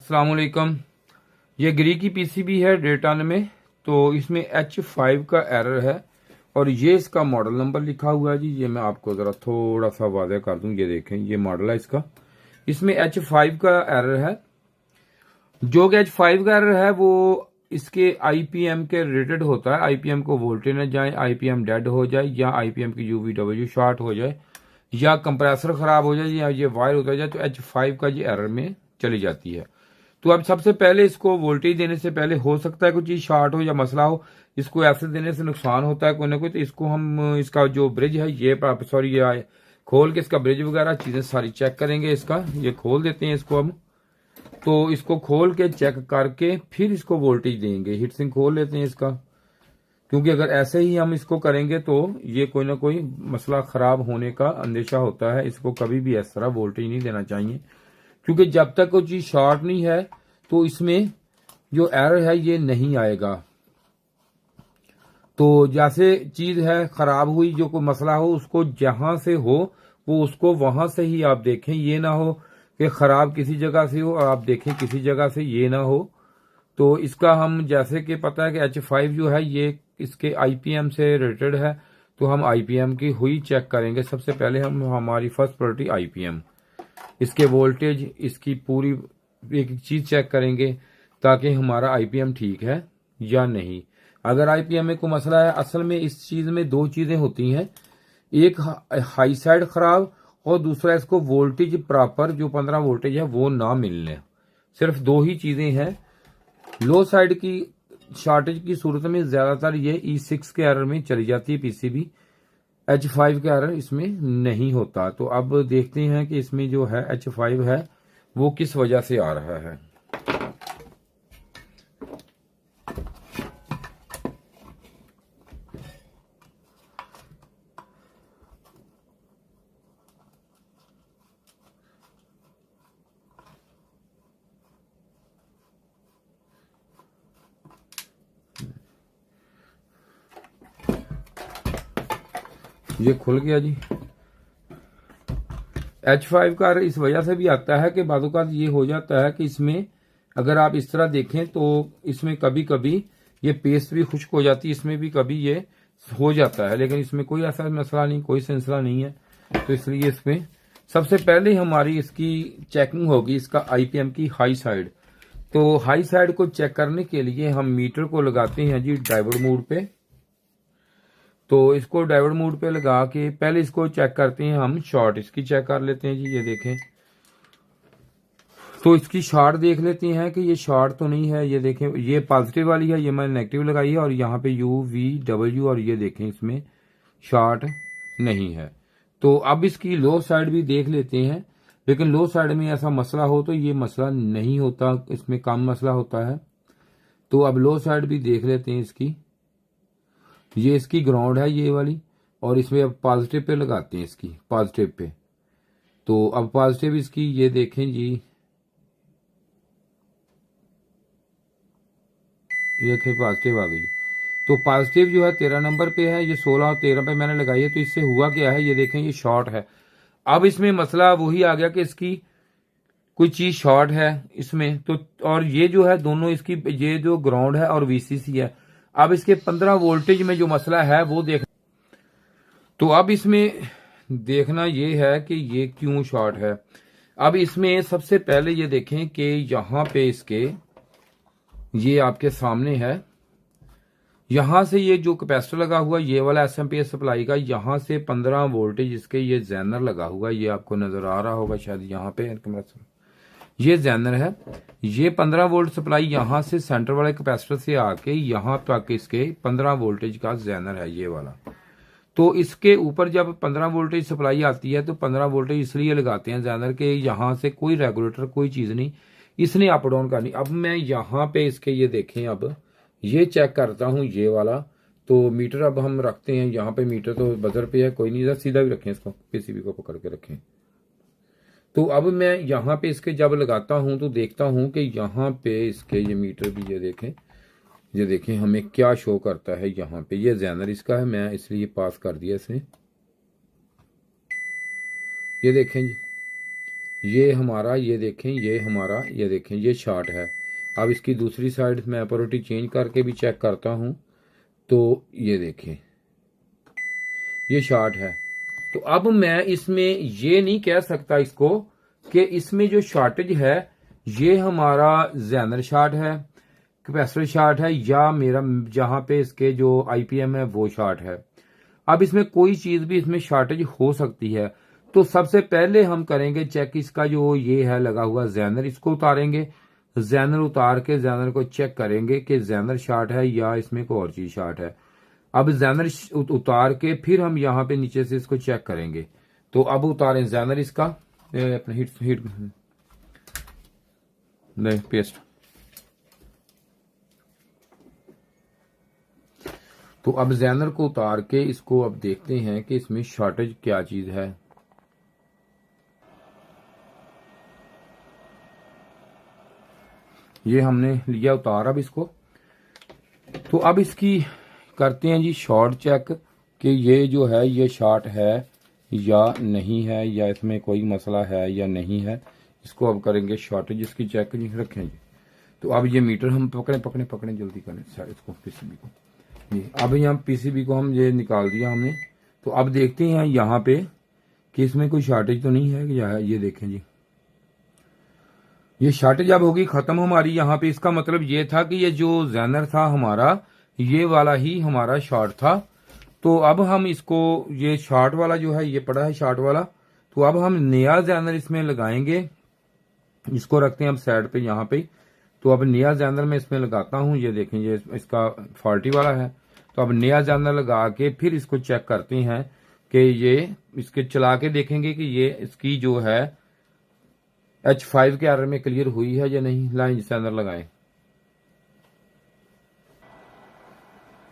अस्सलाम वालेकुम। ये ग्री की पीसीबी है 98। तो इसमें H5 का एरर है और ये इसका मॉडल नंबर लिखा हुआ है जी। ये मैं आपको ज़रा थोड़ा सा वाज़ेह कर दूं। ये देखें, ये मॉडल है इसका। इसमें H5 का एरर है। जो कि H5 का एरर है वो इसके IPM के रिलेटेड होता है। IPM को वोल्टेज न जाए, IPM डेड हो जाए, या IPM की UVW शॉर्ट हो जाए, या कंप्रेसर ख़राब हो जाए, या ये वायर उतर जाए, तो H5 का ये एरर में चली जाती है। तो अब सबसे पहले इसको वोल्टेज देने से पहले हो सकता है कोई चीज़ शॉर्ट हो या मसला हो, इसको ऐसे देने से नुकसान होता है कोई ना कोई। तो इसको हम इसका जो ब्रिज है ये सॉरी ये खोल के इसका ब्रिज वगैरह चीज़ें सारी चेक करेंगे। इसका ये खोल देते हैं इसको हम। तो इसको खोल के चेक करके फिर इसको वोल्टेज देंगे। हीट सिंक खोल लेते हैं इसका, क्योंकि अगर ऐसे ही हम इसको करेंगे तो ये कोई ना कोई मसला ख़राब होने का अंदेशा होता है। इसको कभी भी इस तरह वोल्टेज नहीं देना चाहिए, क्योंकि जब तक कोई चीज़ शॉर्ट नहीं है तो इसमें जो एरर है ये नहीं आएगा। तो जैसे चीज़ है ख़राब हुई, जो कोई मसला हो उसको जहां से हो वो उसको वहां से ही आप देखें। ये ना हो कि ख़राब किसी जगह से हो और आप देखें किसी जगह से, ये ना हो। तो इसका हम जैसे कि पता है कि H5 जो है ये इसके IPM से रिलेटेड है। तो हम IPM की हुई चेक करेंगे। सबसे पहले हम हमारी फर्स्ट प्रायोरिटी IPM, इसके वोल्टेज, इसकी पूरी एक एक चीज़ चेक करेंगे ताकि हमारा IPM ठीक है या नहीं। अगर IPM में कोई मसला है, असल में इस चीज़ में दो चीज़ें होती हैं, एक हाई साइड ख़राब और दूसरा इसको वोल्टेज प्रॉपर जो 15 वोल्टेज है वो ना मिलने। सिर्फ दो ही चीज़ें हैं। लो साइड की शॉर्टेज की सूरत में ज़्यादातर ये E6 के एरर में चली जाती है पीसीबी। H5 का एरर इसमें नहीं होता। तो अब देखते हैं कि इसमें जो है H5 है वो किस वजह से आ रहा है। ये खुल गया जी। H5 का इस वजह से भी आता है कि बाज़ औक़ात ये हो जाता है कि इसमें अगर आप इस तरह देखें तो इसमें कभी कभी ये पेस्ट भी खुश्क हो जाती है, इसमें भी कभी ये हो जाता है, लेकिन इसमें कोई ऐसा मसला नहीं, कोई सिलसिला नहीं है। तो इसलिए इसमें सबसे पहले हमारी इसकी चेकिंग होगी इसका IPM की हाई साइड। तो हाई साइड को चेक करने के लिए हम मीटर को लगाते हैं जी डायोड मोड पे। तो इसको डायोड मोड पे लगा के पहले इसको चेक करते हैं हम, शॉर्ट इसकी चेक कर लेते हैं जी। ये देखें, तो इसकी शॉर्ट देख लेते हैं कि ये शॉर्ट तो नहीं है। ये देखें, ये पॉजिटिव वाली है, ये मैंने नेगेटिव लगाई है, और यहाँ पे UVW, और ये देखें इसमें शॉर्ट नहीं है। तो अब इसकी लो साइड भी देख लेते हैं, लेकिन लो साइड में ऐसा मसला हो तो ये मसला नहीं होता, इसमें कम मसला होता है। तो अब लो साइड भी देख लेते हैं इसकी। ये इसकी ग्राउंड है ये वाली, और इसमें अब पॉजिटिव पे लगाते हैं इसकी, पॉजिटिव पे। तो अब पॉजिटिव इसकी ये देखें जी, ये पॉजिटिव आ गई। तो पॉजिटिव जो है 13 नंबर पे है, ये 16 और 13 पे मैंने लगाई है। तो इससे हुआ क्या है, ये देखें ये शॉर्ट है। अब इसमें मसला वही आ गया कि इसकी कोई चीज शॉर्ट है इसमें। तो और ये जो है दोनों इसकी, ये जो ग्राउंड है और VCC है। अब इसके 15 वोल्टेज में जो मसला है वो देख। तो अब इसमें देखना ये है कि ये क्यों शॉर्ट है। अब इसमें सबसे पहले ये देखें कि यहाँ पे इसके, ये आपके सामने है, यहां से ये जो कैपेसिटर लगा हुआ ये वाला SMPS सप्लाई का, यहां से 15 वोल्टेज इसके ये जैनर लगा हुआ, ये आपको नजर आ रहा होगा शायद, यहाँ पे ये जैनर है। ये 15 वोल्ट सप्लाई यहां से सेंटर वाले कैपेसिटर से आके यहां तक इसके 15 वोल्टेज का जैनर है ये वाला। तो इसके ऊपर जब 15 वोल्टेज सप्लाई आती है तो 15 वोल्टेज इसलिए लगाते हैं जैनर के, यहां से कोई रेगुलेटर कोई चीज नहीं, इसने अप डाउन करनी। अब मैं यहाँ पे इसके ये देखें, अब ये चेक करता हूँ ये वाला। तो मीटर अब हम रखते हैं यहाँ पे, मीटर तो बजर पे है, कोई नहीं, सीधा भी रखें इसको, पीसीबी को पकड़ के रखें। तो अब मैं यहाँ पे इसके जब लगाता हूँ तो देखता हूँ कि यहाँ पे इसके ये मीटर भी, ये देखें हमें क्या शो करता है। यहाँ पे ये जैनर इसका है, मैं इसलिए पास कर दिया इसने। ये देखें जी, ये हमारा, ये देखें, ये हमारा, ये देखें, ये शॉर्ट है। अब इसकी दूसरी साइड मैं अपोरिटी चेंज करके भी चेक करता हूँ, तो ये देखें, ये शॉर्ट है। तो अब मैं इसमें ये नहीं कह सकता इसको कि इसमें जो शॉर्टेज है ये हमारा जेनर शॉर्ट है, कैपेसिटर शॉर्ट है, या मेरा जहां पे इसके जो आईपीएम है वो शॉर्ट है। अब इसमें कोई चीज भी इसमें शॉर्टेज हो सकती है। तो सबसे पहले हम करेंगे चेक इसका जो ये है लगा हुआ जेनर, इसको उतारेंगे। जेनर उतार के जेनर को चेक करेंगे कि जेनर शॉर्ट है या इसमें कोई और चीज शॉर्ट है। अब जेनर उतार के फिर हम यहाँ पे नीचे से इसको चेक करेंगे। तो अब उतारें जेनर इसका, अपने हीट नहीं पेस्ट। तो अब जेनर को उतार के इसको अब देखते हैं कि इसमें शॉर्टेज क्या चीज है। ये हमने लिया उतार अब इसको। तो अब इसकी करते हैं जी शॉर्ट चेक कि ये जो है ये शॉर्ट है या नहीं है, या इसमें कोई मसला है या नहीं है। इसको अब करेंगे शॉर्टेज इसकी चेक जी, रखें जी। तो अब ये मीटर हम पकड़े जल्दी करें इसको, पीसीबी को जी। अब यहाँ पीसीबी को हम ये निकाल दिया हमने। तो अब देखते हैं यहाँ पे कि इसमें कोई शॉर्टेज तो नहीं है या है। ये देखें जी, ये शॉर्टेज अब होगी खत्म हमारी यहाँ पे। इसका मतलब ये था कि ये जो जेनर था हमारा ये वाला ही हमारा शॉर्ट था। तो अब हम इसको, ये शॉर्ट वाला जो है ये पड़ा है शॉर्ट वाला, तो अब हम नया जेनर इसमें लगाएंगे। इसको रखते हैं अब साइड पे यहाँ पे। तो अब नया जेनर मैं इसमें लगाता हूँ। ये देखें, ये इसका फॉल्टी वाला है। तो अब नया जेनर लगा के फिर इसको चेक करते हैं कि ये इसके चला के देखेंगे कि ये इसकी जो है H5 के एरर में क्लियर हुई है या नहीं। लाइन जेनर लगाएं।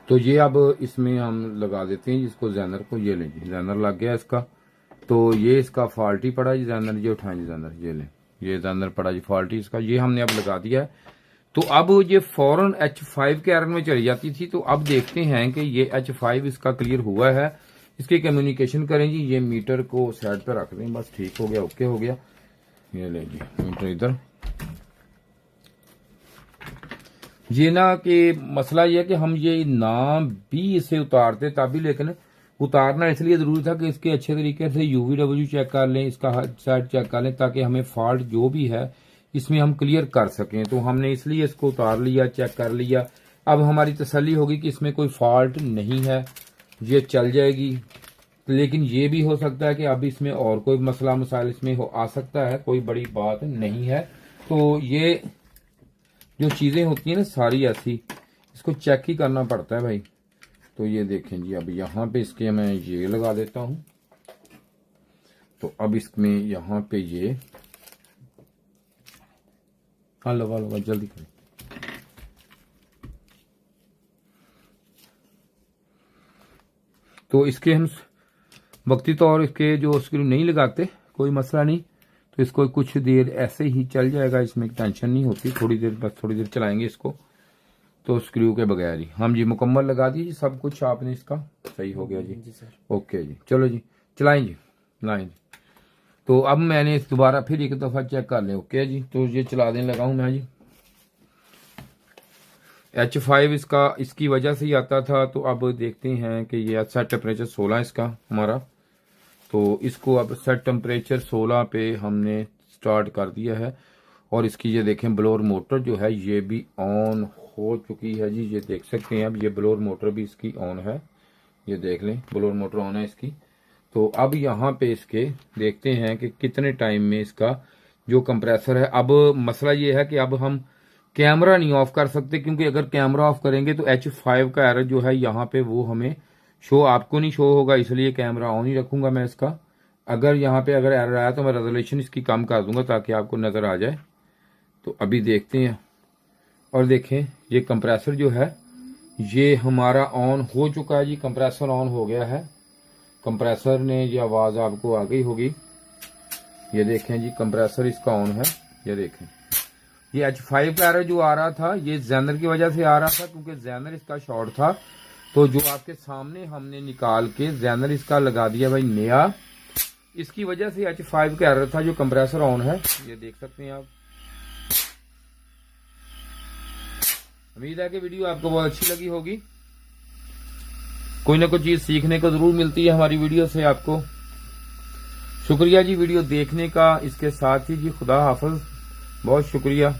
तो ये अब इसमें हम लगा देते हैं जिसको जेनर को। ये लें जी, जेनर लग गया इसका। तो ये इसका फॉल्टी पड़ा जी जेनर, ये उठाएं जी जेनर, ये लें, ये जेनर पड़ा जी फॉल्टी इसका, ये हमने अब लगा दिया है। तो अब ये फौरन H5 के एरर में चली जाती थी। तो अब देखते हैं कि ये H5 इसका क्लियर हुआ है। इसकी कम्युनिकेशन करें जी। ये मीटर को साइड पे रख दें, बस ठीक हो गया, ओके हो गया। ये ले जी मीटर इधर। ये ना कि मसला ये है कि हम ये ना भी इसे उतारते तभी, लेकिन उतारना इसलिए जरूरी था कि इसके अच्छे तरीके से UVW चेक कर लें, इसका साइड चेक कर लें, ताकि हमें फॉल्ट जो भी है इसमें हम क्लियर कर सकें। तो हमने इसलिए इसको उतार लिया, चेक कर लिया। अब हमारी तसल्ली होगी कि इसमें कोई फॉल्ट नहीं है, ये चल जाएगी। लेकिन ये भी हो सकता है कि अब इसमें और कोई मसला मसाइल इसमें आ सकता है, कोई बड़ी बात नहीं है। तो ये जो चीजें होती हैं ना सारी ऐसी, इसको चेक ही करना पड़ता है भाई। तो ये देखें जी, अब यहाँ पे इसके मैं ये लगा देता हूं। तो अब इसमें यहाँ पे ये लगा जल्दी करें। तो इसके हम वक्ती तौर इसके जो स्क्रू नहीं लगाते, कोई मसला नहीं। तो इसको कुछ देर ऐसे ही चल जाएगा, इसमें टेंशन नहीं होती। थोड़ी देर, बस थोड़ी देर चलाएंगे इसको। तो स्क्रू के बगैर ही हम जी मुकम्मल लगा दीजिए सब कुछ आपने, इसका सही हो गया जी सर। ओके जी, चलो जी चलाएं जी, लाएं जी। तो अब मैंने दोबारा फिर एक दफा चेक कर लें। ओके जी, तो ये चला देने लगा हूं मैं जी। H5 इसका इसकी वजह से ही आता था। तो अब देखते हैं कि ये सेट टेम्परेचर 16 इसका हमारा। तो इसको अब सेट टेम्परेचर 16 पे हमने स्टार्ट कर दिया है। और इसकी ये देखें ब्लोअर मोटर जो है ये भी ऑन हो चुकी है जी, ये देख सकते हैं। अब ये ब्लोअर मोटर भी इसकी ऑन है, ये देख लें ब्लोअर मोटर ऑन है इसकी। तो अब यहाँ पे इसके देखते हैं कि कितने टाइम में इसका जो कंप्रेसर है। अब मसला ये है कि अब हम कैमरा नहीं ऑफ कर सकते, क्योंकि अगर कैमरा ऑफ करेंगे तो H5 का एरर जो है यहाँ पे वो हमें शो, आपको नहीं शो होगा, इसलिए कैमरा ऑन ही रखूंगा मैं इसका। अगर यहाँ पे अगर एरर आया तो मैं रेजोल्यूशन इसकी कम कर दूंगा ताकि आपको नजर आ जाए। तो अभी देखते हैं। और देखें ये कंप्रेसर जो है ये हमारा ऑन हो चुका है जी, कंप्रेसर ऑन हो गया है। कंप्रेसर ने ये आवाज आपको आ गई होगी। ये देखें जी कंप्रेसर इसका ऑन है। ये देखें ये H5 का एरर जो आ रहा था ये जेनर की वजह से आ रहा था, क्योंकि जेनर इसका शॉर्ट था। तो जो आपके सामने हमने निकाल के जेनर इसका लगा दिया भाई नया। इसकी वजह से H5 का एरर था, जो कंप्रेसर ऑन है, ये देख सकते हैं आप। उम्मीद है कि वीडियो आपको बहुत अच्छी लगी होगी। कोई ना कोई चीज सीखने को जरूर मिलती है हमारी वीडियो से आपको। शुक्रिया जी वीडियो देखने का। इसके साथ ही जी खुदा हाफिज, बहुत शुक्रिया।